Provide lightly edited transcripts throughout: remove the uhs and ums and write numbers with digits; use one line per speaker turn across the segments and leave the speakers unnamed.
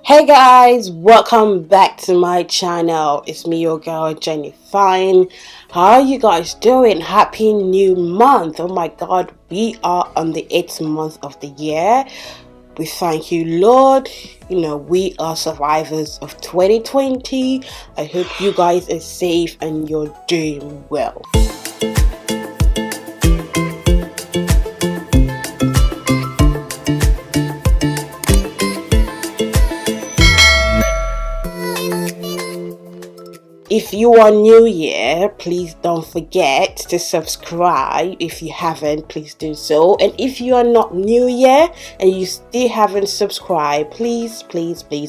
Hey guys, welcome back to my channel. It's me, your girl Jenny Fine. How are you guys doing? Happy new month. Oh my god, we are on the 8th month of the year. We thank you, Lord. You know, we are survivors of 2020. I hope you guys are safe and you're doing well. If you are new here, please don't forget to subscribe. If you haven't, please do so. And if you are not new here and you still haven't subscribed, please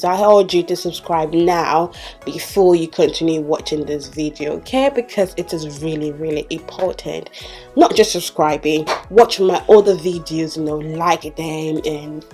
I urge you to subscribe now before you continue watching this video, okay? Because it is really important. Not just subscribing, watch my other videos, you know, like them and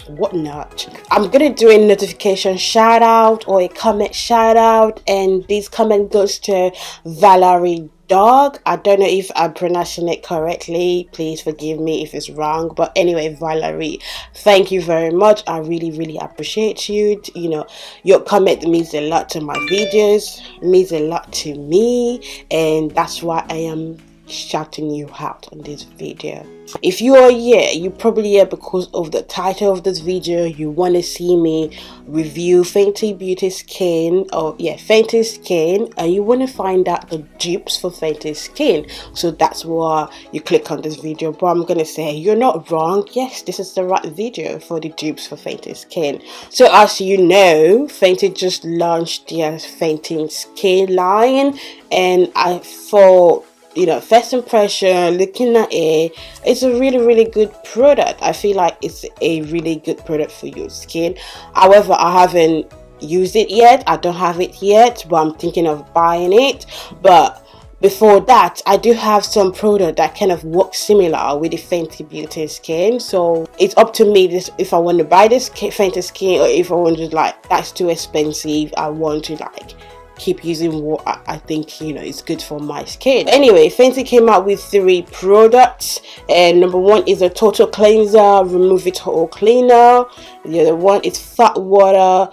whatnot. I'm gonna do a notification shout out or a comment shout out, and this comment goes to Valerie Dog. I don't know if I'm pronouncing it correctly, please forgive me if it's wrong, but anyway, Valerie, thank you very much. I really appreciate you. You know, your comment means a lot to my videos, means a lot to me, and that's why I am shouting you out on this video. If you are here, you probably here because of the title of this video. You want to see me review Fenty Beauty Skin, or Fenty Skin, and you want to find out the dupes for Fenty Skin. So that's why you click on this video. But I'm gonna say you're not wrong. Yes, this is the right video for the dupes for Fenty Skin. So as you know, Fenty just launched their Fenty Skin line, and I thought, you know, first impression, looking at it, it's a really good product. I feel like it's a really good product for your skin. However, I haven't used it yet. I don't have it yet, but I'm thinking of buying it. But before that, I do have some product that kind of works similar with the Fenty Beauty Skin. So it's up to me if I want to buy this Fenty Skin, or if I want to, like, that's too expensive, I want to like keep using what I think, you know, is good for my skin. Anyway, Fenty came out with 3 products, and number 1 is a total cleanser, remove it total cleaner. The other one is fat water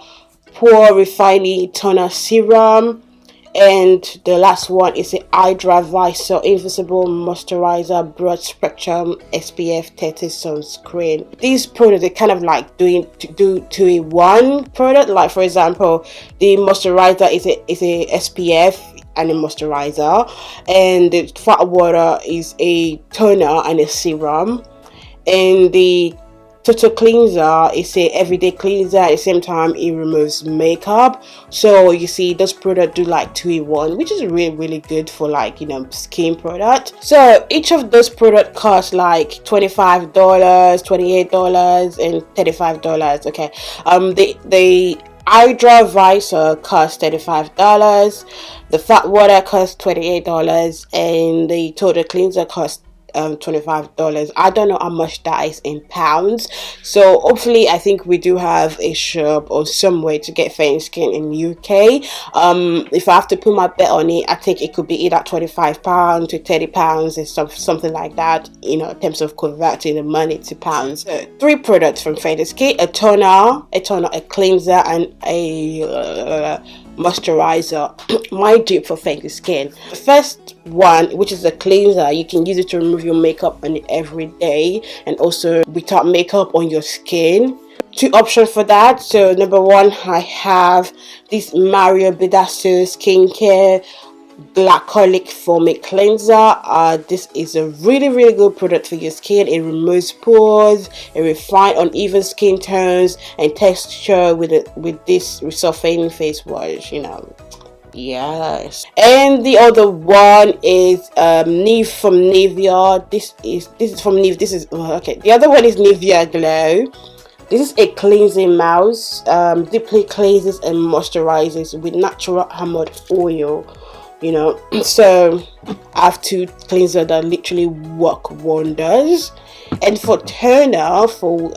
pore refining toner serum, and the last one is a Hydra invisible moisturizer broad spectrum SPF 30 sunscreen. These products are kind of like do 2-in-1 product. Like, for example, the moisturizer is a SPF and a moisturizer, and the fat water is a toner and a serum, and the total cleanser is a everyday cleanser. At the same time, it removes makeup. So you see, those products do like 2-in-1, which is really good for, like, you know, skin product. So each of those products cost like $25, $28, and $35. Okay, the Hydra visor costs $35, the fat water costs $28, and the total cleanser costs $25. I don't know how much that is in pounds. So hopefully, I think we do have a shop or some way to get Fenty Skin in UK. If I have to put my bet on it, I think it could be either £25 to £30 and something like that, you know, in terms of converting the money to pounds. 3 products from Fenty Skin: a toner, a cleanser, and a moisturizer. My dupe for Fenty Skin. The first one, which is a cleanser, you can use it to remove your makeup on every day and also without makeup on your skin. 2 options for that. So number 1, I have this Mario Badescu skincare glycolic foaming cleanser. This is a really good product for your skin. It removes pores, it refines uneven skin tones and texture with this resurfacing face wash, you know. Yes. And the other one is from Nivea. This is from Nivea. Okay, the other one is Nivea Glow. This is a cleansing mask, deeply cleanses and moisturizes with natural almond oil, you know. So I have 2 cleansers that literally work wonders. And for toner, for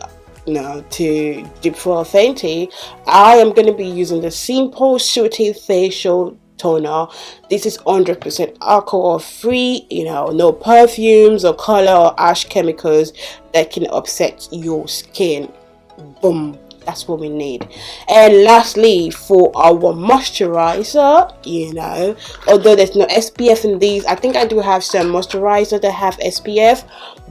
to dip for Fenty, I am going to be using the Simple Soothing Facial Toner. This is 100% alcohol free, you know, no perfumes or color or harsh chemicals that can upset your skin. Boom. That's what we need. And lastly, for our moisturizer, you know, although there's no SPF in these, I think I do have some moisturizer that have SPF,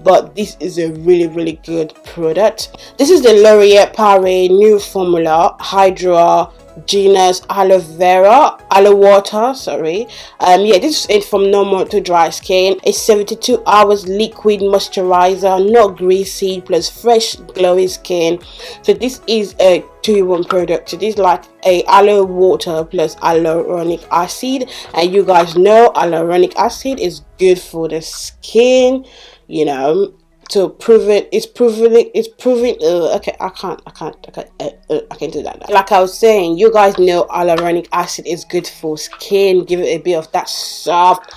but this is a really good product. This is the L'Oreal Paris new formula Hydra Genus aloe water, sorry. Yeah, this is from normal to dry skin. It's 72 hours liquid moisturizer, not greasy, plus fresh glowing skin. So this is a 2-in-1 product. So this is like a aloe water plus hyaluronic acid, and you guys know hyaluronic acid is good for the skin, you know. To prove it, it's proving okay, I can't do that now. Like I was saying, you guys know hyaluronic acid is good for skin, give it a bit of that soft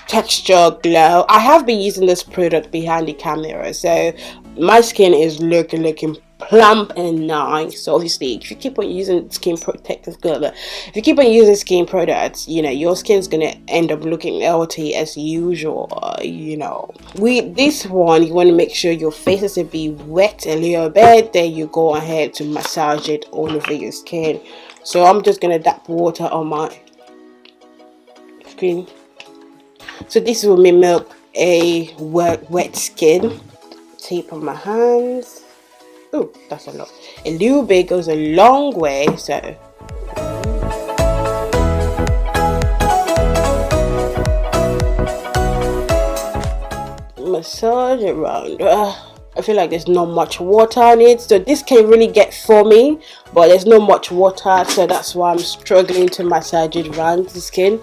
texture glow. I have been using this product behind the camera, so my skin is looking plump and nice. So obviously, if you keep on using skin protective if you keep on using skin products, you know, your skin's gonna end up looking healthy as usual. You know, with this one, you want to make sure your face is a bit wet a little bit, then you go ahead to massage it all over your skin. So I'm just gonna dab water on my skin. So this will mimic a wet skin. Tape on my hands. Oh, that's a lot. A little bit goes a long way, so massage around. I feel like there's not much water on it, so this can really get foamy, but there's not much water, so that's why I'm struggling to massage it around the skin.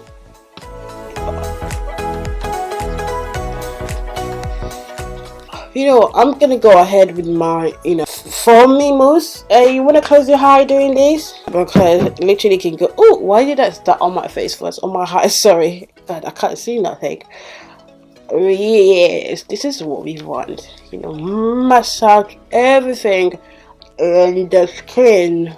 You know, I'm gonna go ahead with my, you know, foamy mousse. You wanna close your eye doing this? Because literally can go, oh, why did I start on my face first? On my eye, sorry. God, I can't see nothing. Yes, this is what we want. You know, massage everything in the skin.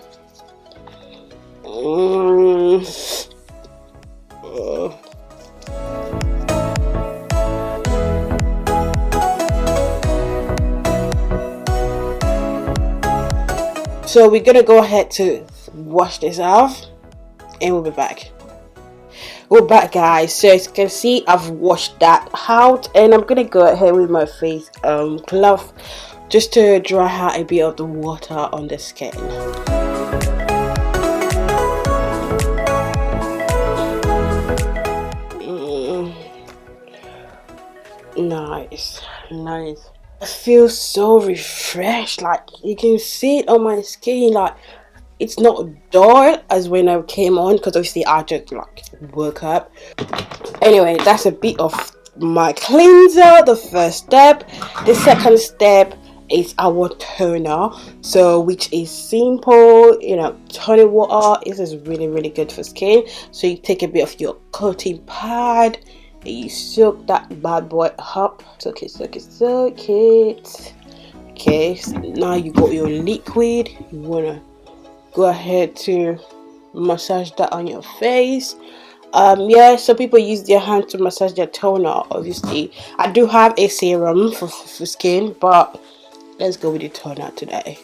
So we're gonna go ahead to wash this off, and we'll be back. We're back, guys. So as you can see, I've washed that out, and I'm gonna go ahead with my face cloth just to dry out a bit of the water on the skin. Nice. I feel so refreshed. Like, you can see it on my skin. Like, it's not dull as when I came on, because obviously I just like woke up. Anyway, that's a bit of my cleanser, the first step. The second step is our toner, so which is simple, you know, tonic water. This is really good for skin. So you take a bit of your coating pad, you soak that bad boy up, soak it. Okay, so now you got your liquid. You wanna go ahead to massage that on your face. Yeah, so people use their hand to massage their toner. Obviously, I do have a serum for skin, but let's go with the toner today.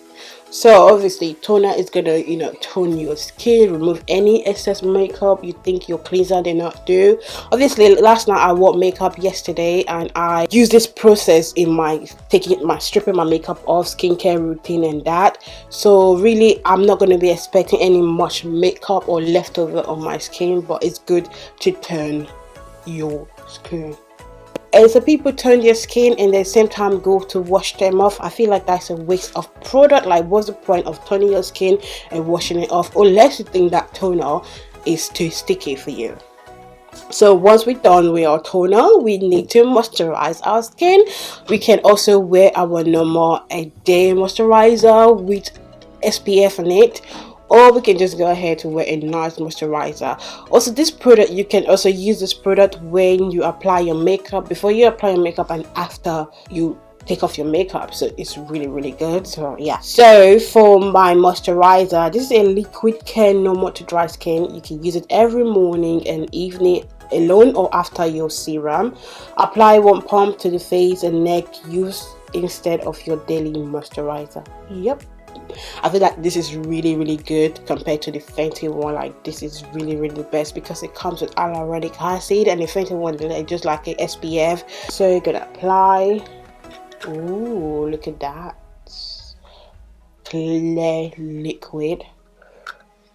So obviously, toner is gonna, you know, tone your skin, remove any excess makeup you think your cleanser did not do. Obviously, last night I wore makeup yesterday, and I used this process in my stripping my makeup off skincare routine and that. So really, I'm not gonna be expecting any much makeup or leftover on my skin, but it's good to tone your skin. And so people turn their skin and at the same time go to wash them off. I feel like that's a waste of product. Like, what's the point of toning your skin and washing it off, unless you think that toner is too sticky for you? So once we're done with our toner, we need to moisturize our skin. We can also wear our normal day moisturizer with SPF on it, or we can just go ahead to wear a nice moisturizer. Also, this product, you can also use this product when you apply your makeup, before you apply your makeup and after you take off your makeup. So it's really good. So yeah, so for my moisturizer, this is a liquid care normal to dry skin. You can use it every morning and evening alone or after your serum. Apply 1 pump to the face and neck, use instead of your daily moisturizer. Yep. I feel like this is really good compared to the Fenty one. Like this is really the best because it comes with hyaluronic acid, and the Fenty one is just like a SPF. So you're gonna apply. Ooh, look at that, clear liquid.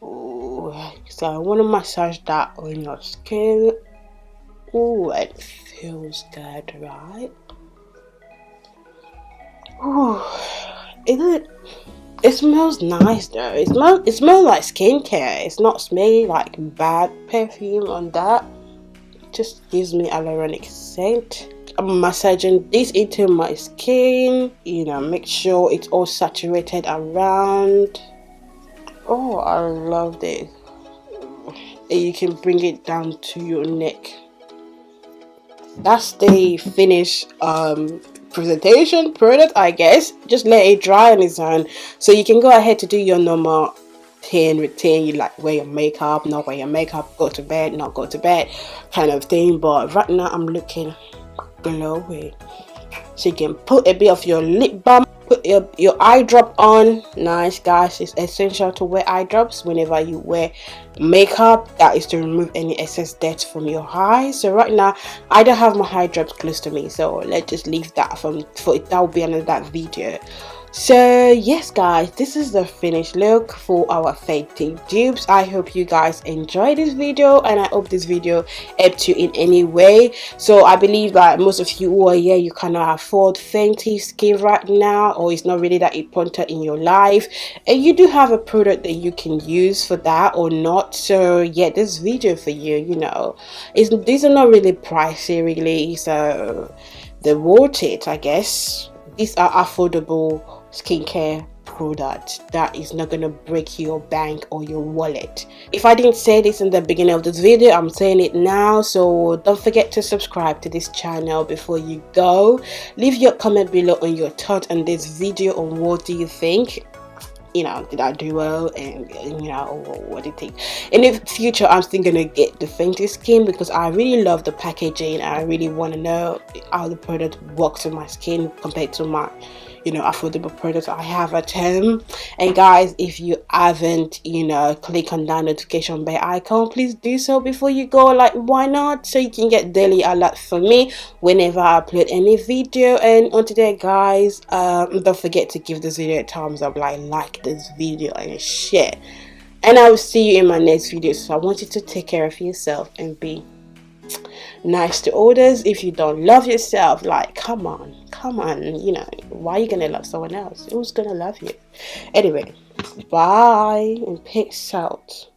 Ooh, so I want to massage that on your skin. Ooh, it feels good, right? Ooh, it smells nice though. It smells like skincare. It's not smelling like bad perfume on that. It just gives me hyaluronic scent. I'm massaging this into my skin, you know, make sure it's all saturated around. Oh, I love this. And you can bring it down to your neck. That's the finished presentation product, I guess. Just let it dry on its own, so you can go ahead to do your normal routine. You like wear your makeup, not wear your makeup, go to bed, not go to bed kind of thing. But right now I'm looking glowy. So you can put a bit of your lip balm, put your eye drop on. Nice, guys. It's essential to wear eye drops whenever you wear makeup. That is to remove any excess dirt from your eyes. So right now I don't have my eye drops close to me, so let's just leave that for that will be another video. So yes guys, this is the finished look for our Fenty dupes. I hope you guys enjoyed this video, and I hope this video helped you in any way. So I believe that most of you who are here, you cannot afford Fenty Skin right now, or it's not really that important in your life, and you do have a product that you can use for that or not. So yeah, this video for you, you know, these are not really pricey really, so they're worth it, I guess. These are affordable skincare product that is not gonna break your bank or your wallet. If I didn't say this in the beginning of this video, I'm saying it now. So don't forget to subscribe to this channel before you go. Leave your comment below on your thoughts on this video, on what do you think. You know, did I do well? And you know, what do you think? In the future, I'm still gonna get the Fenty Skin because I really love the packaging. I really want to know how the product works on my skin compared to my, you know, affordable products I have at home. And guys, if you haven't, you know, click on that notification bell icon, please do so before you go. Like, why not? So you can get daily alert from me whenever I upload any video. And on today guys, don't forget to give this video a thumbs up, like this video and share. And I will see you in my next video. So I want you to take care of yourself and be nice to others. If you don't love yourself, like come on, you know, why are you gonna love someone else? Who's gonna love you? Anyway, bye and peace out.